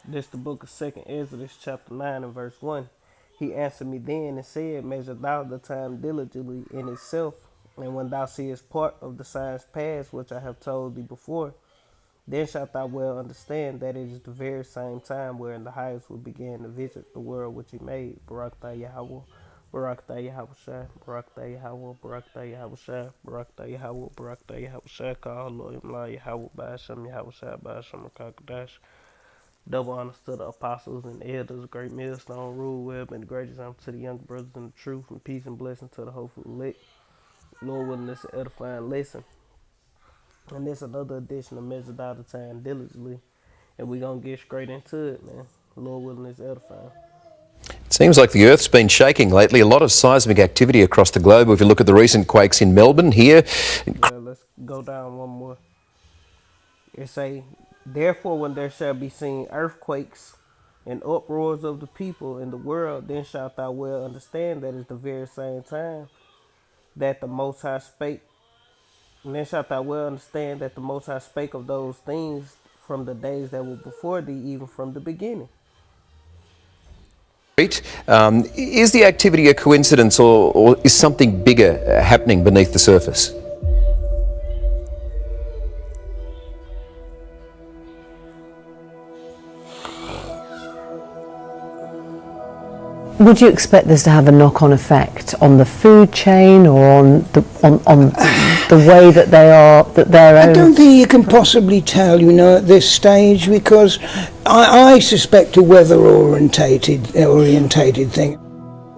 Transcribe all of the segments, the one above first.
This the book of 2nd Exodus, chapter 9 and verse 1. He answered me then and said, Measure thou the time diligently in itself, and when thou seest part of the signs past which I have told thee before, then shalt thou well understand that it is the very same time wherein the highest will begin to visit the world which he made. Barak tha Yahweh, Barak tha Yahweh Shai, Barak tha Yahweh, Barak tha Yahweh Shai, Barak tha Yahweh, Barak tha Yahweh Shai, Kah Elohim La Yahweh, Ba'ashem Yahweh Shai, Ba'ashem Rakakadash. Double honors to the apostles and elders, great millstone, rule web, and great example to the young brothers in the truth, and peace and blessing to the hopeful elect. Lord willing, this an edifying lesson. And this another edition of Measure Out the Time Diligently. And we going to get straight into it, man. Lord willing, this edifying. It seems like the Earth's been shaking lately. A lot of seismic activity across the globe. If you look at the recent quakes in Melbourne here. Yeah, let's go down one more. It say, therefore when there shall be seen earthquakes and uproars of the people in the world, then shalt thou well understand that it's the very same time that the Most High spake. And then shalt thou well understand that the Most High spake of those things from the days that were before thee, even from the beginning. Is the activity a coincidence, or is something bigger happening beneath the surface? Would you expect this to have a knock-on effect on the food chain, or on the way that they're I don't think you can possibly tell, at this stage, because I suspect a weather-orientated thing.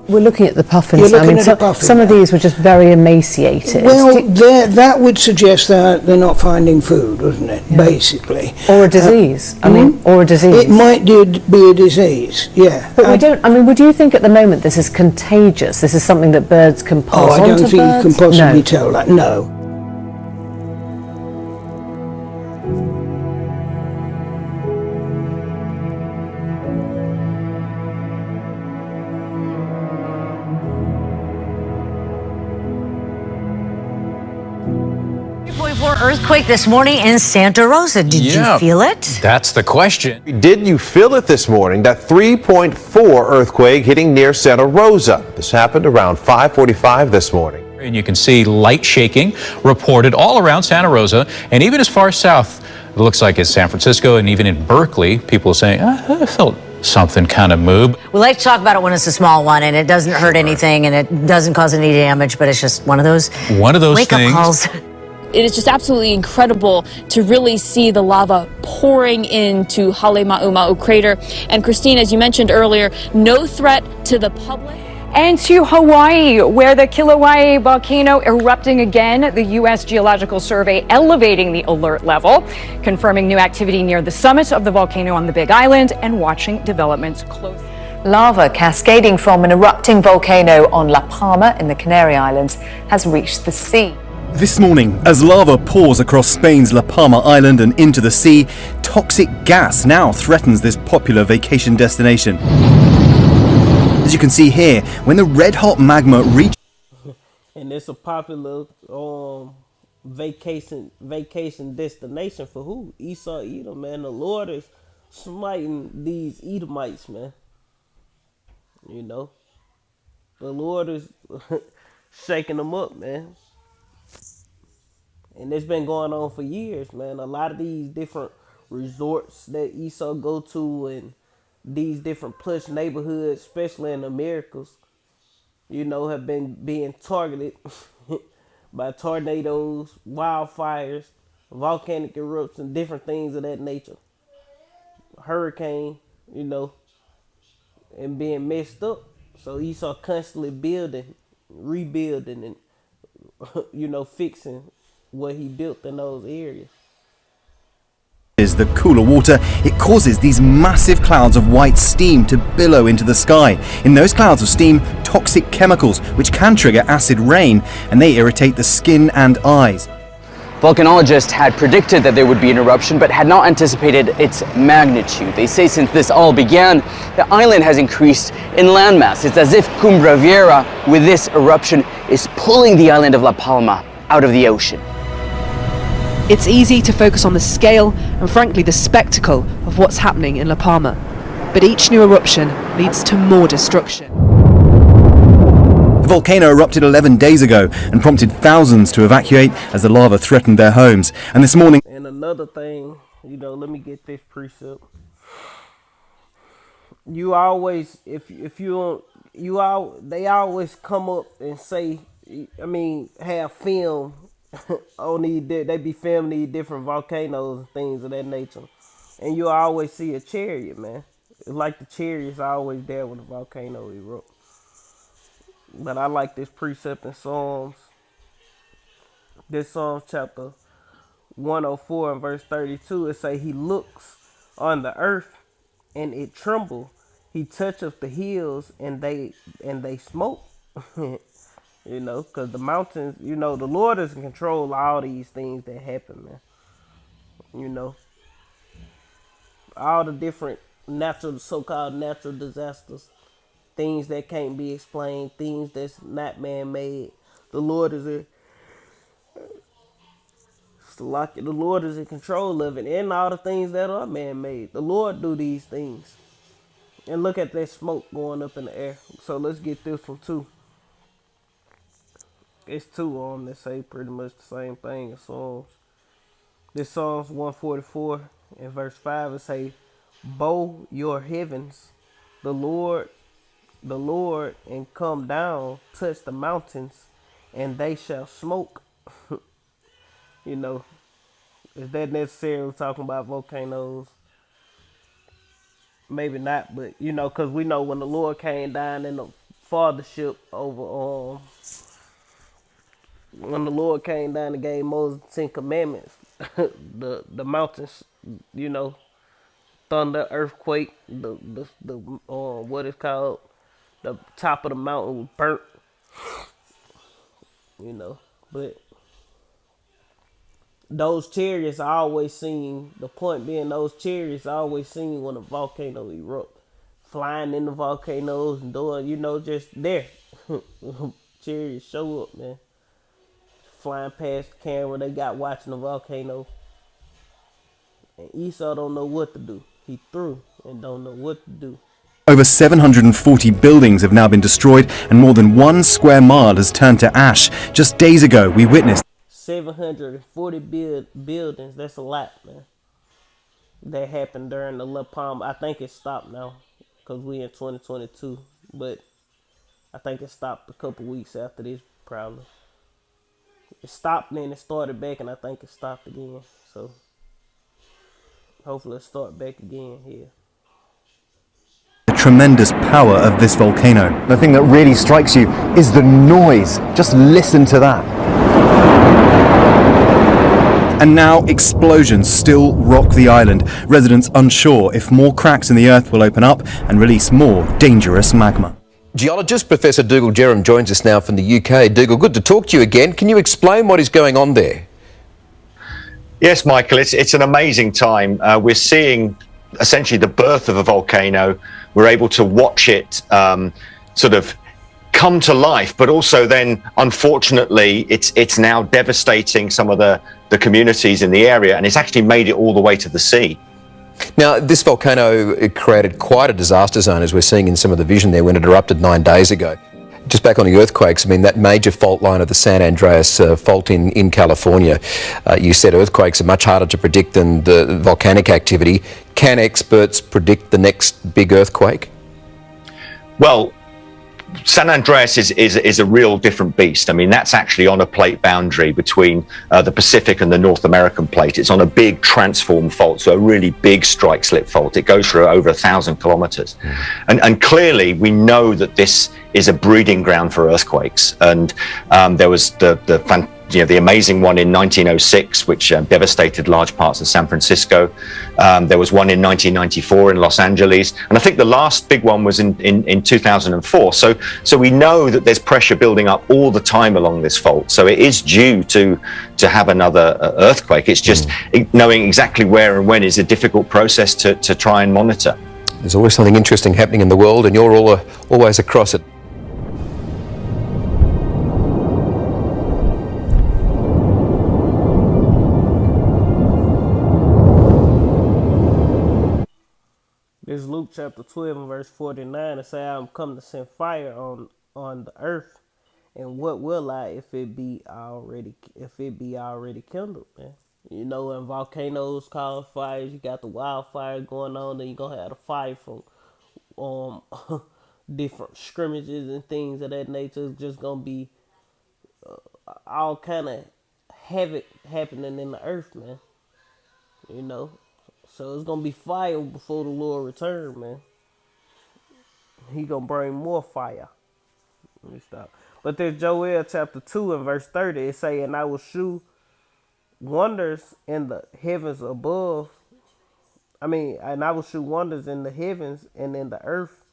We're looking at the puffins. You're looking at the puffin. Some of these were just very emaciated. Well, that would suggest that they're not finding food, wouldn't it? Yeah. Basically, or a disease. Or a disease. It might be a disease. Yeah. But we don't. Would you think at the moment this is contagious? This is something that birds can pass on to birds? I don't think you can possibly tell that. No. Earthquake this morning in Santa Rosa. Did you feel it? That's the question. Did you feel it this morning? That 3.4 earthquake hitting near Santa Rosa. This happened around 5:45 this morning. And you can see light shaking reported all around Santa Rosa, and even as far south, it looks like it's San Francisco, and even in Berkeley, people are saying, I felt something kind of move. We like to talk about it when it's a small one and it doesn't hurt anything and it doesn't cause any damage, but it's just one of those wake-up calls. It is just absolutely incredible to really see the lava pouring into Halemaumau crater. And Christine, as you mentioned earlier, no threat to the public. And to Hawaii, where the Kilauea volcano erupting again, the U.S. Geological Survey elevating the alert level, confirming new activity near the summit of the volcano on the Big Island, and watching developments closely. Lava cascading from an erupting volcano on La Palma in the Canary Islands has reached the sea. This morning, as lava pours across Spain's La Palma Island and into the sea, toxic gas now threatens this popular vacation destination. As you can see here, when the red-hot magma reaches... And it's a popular vacation destination for who? Esau, Edom, man. The Lord is smiting these Edomites, man. The Lord is shaking them up, man. And it's been going on for years, man. A lot of these different resorts that Esau go to and these different plush neighborhoods, especially in the Americas, have been being targeted by tornadoes, wildfires, volcanic eruptions, different things of that nature. Hurricane, and being messed up. So Esau constantly building, rebuilding, and, fixing what he built in those areas. Is the cooler water, it causes these massive clouds of white steam to billow into the sky. In those clouds of steam, toxic chemicals which can trigger acid rain, and they irritate the skin and eyes. Volcanologists had predicted that there would be an eruption, but had not anticipated its magnitude. They say since this all began, the island has increased in landmass. It's as if Cumbre Vieja, with this eruption, is pulling the island of La Palma out of the ocean. It's easy to focus on the scale and frankly the spectacle of what's happening in La Palma. But each new eruption leads to more destruction. The volcano erupted 11 days ago and prompted thousands to evacuate as the lava threatened their homes. And this morning... And another thing, let me get this precept. You always, if you don't, they always come up and say, have film on they be filming these different volcanoes and things of that nature. And you always see a chariot, man. It's like the chariot's always there when the volcano erupts. But I like this precept in Psalms. This Psalms chapter 104 and verse 32. It say, he looks on the earth and it tremble. He toucheth the hills and they smoke. Because the mountains, the Lord is in control of all these things that happen, man. All the different so-called natural disasters, things that can't be explained, things that's not man-made. The Lord is in control of it, and all the things that are man-made. The Lord do these things. And look at that smoke going up in the air. So let's get this one too. It's two of them that say pretty much the same thing as Psalms. This Psalms 144 and verse 5, it say, bow your heavens, the Lord, and come down, touch the mountains, and they shall smoke. Is that necessarily talking about volcanoes? Maybe not, but because we know when the Lord came down in the fathership over when the Lord came down and gave Moses the 10 commandments, the mountains, thunder, earthquake, the what is called, the top of the mountain was burnt. But those chariots are always seen, the point being those chariots are always seen when a volcano erupts. Flying in the volcanoes and doing, just there. Chariots show up, man. Flying past the camera they got watching the volcano. And Esau don't know what to do. He threw and don't know what to do. Over 740 buildings have now been destroyed and more than 1 square mile has turned to ash. Just days ago, we witnessed 740 buildings. That's a lot, man. That happened during the La Palma. I think it stopped now because we in 2022. But I think it stopped a couple weeks after this, probably. It stopped and then it started back, and I think it stopped again. So hopefully it'll start back again here. The tremendous power of this volcano. The thing that really strikes you is the noise. Just listen to that. And now explosions still rock the island. Residents unsure if more cracks in the earth will open up and release more dangerous magma. Geologist Professor Dougal Jerram joins us now from the UK. Dougal, good to talk to you again. Can you explain what is going on there? Yes, Michael, it's an amazing time. We're seeing essentially the birth of a volcano. We're able to watch it sort of come to life, but also then, unfortunately, it's now devastating some of the communities in the area, and it's actually made it all the way to the sea. Now, this volcano created quite a disaster zone, as we're seeing in some of the vision there when it erupted 9 days ago. Just back on the earthquakes, that major fault line of the San Andreas fault in California, you said earthquakes are much harder to predict than the volcanic activity. Can experts predict the next big earthquake? Well, San Andreas is a real different beast. That's actually on a plate boundary between the Pacific and the North American plate. It's on a big transform fault, so a really big strike slip fault. It goes for over 1,000 kilometers. And clearly we know that this is a breeding ground for earthquakes. And there was the amazing one in 1906, which devastated large parts of San Francisco. There was one in 1994 in Los Angeles. And I think the last big one was in 2004. So we know that there's pressure building up all the time along this fault. So it is due to have another earthquake. It's just knowing exactly where and when is a difficult process to try and monitor. There's always something interesting happening in the world, and you're always across it. This Luke chapter 12 and verse 49. It say, I'm come to send fire on the earth, and what will I if it be already kindled, man? You know, when volcanoes cause fires, you got the wildfire going on, then you gonna have the fire from um different scrimmages and things of that nature. It's just gonna be all kind of havoc happening in the earth, man. You know, so it's gonna be fire before the Lord return, man. He gonna bring more fire. Let me stop. But there's Joel chapter 2 and verse 30. It say, and I will shew wonders in the heavens above. And I will shew wonders in the heavens and in the earth,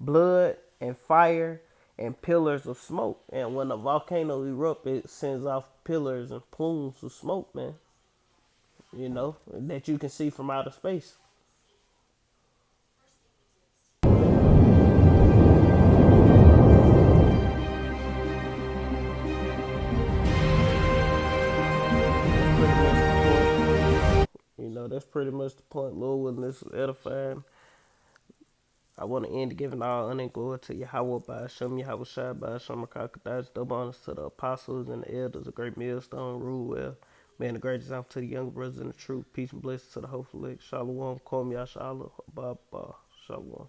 blood and fire and pillars of smoke. And when a volcano erupts, it sends off pillars and plumes of smoke, man. You know, that you can see from outer space. You know, that's pretty much the point. Lord, when this is edifying, I want to end giving all honor and glory to Yahweh by Hashem, Yahweh Shai by Hashem, Rakakadash, double honors to the apostles and the elders, a great millstone, rule well. Man, the great example to the younger brothers in the truth. Peace and blessings to the hopeful elect. Shalom, Kom Yashala, Baba, Shalom.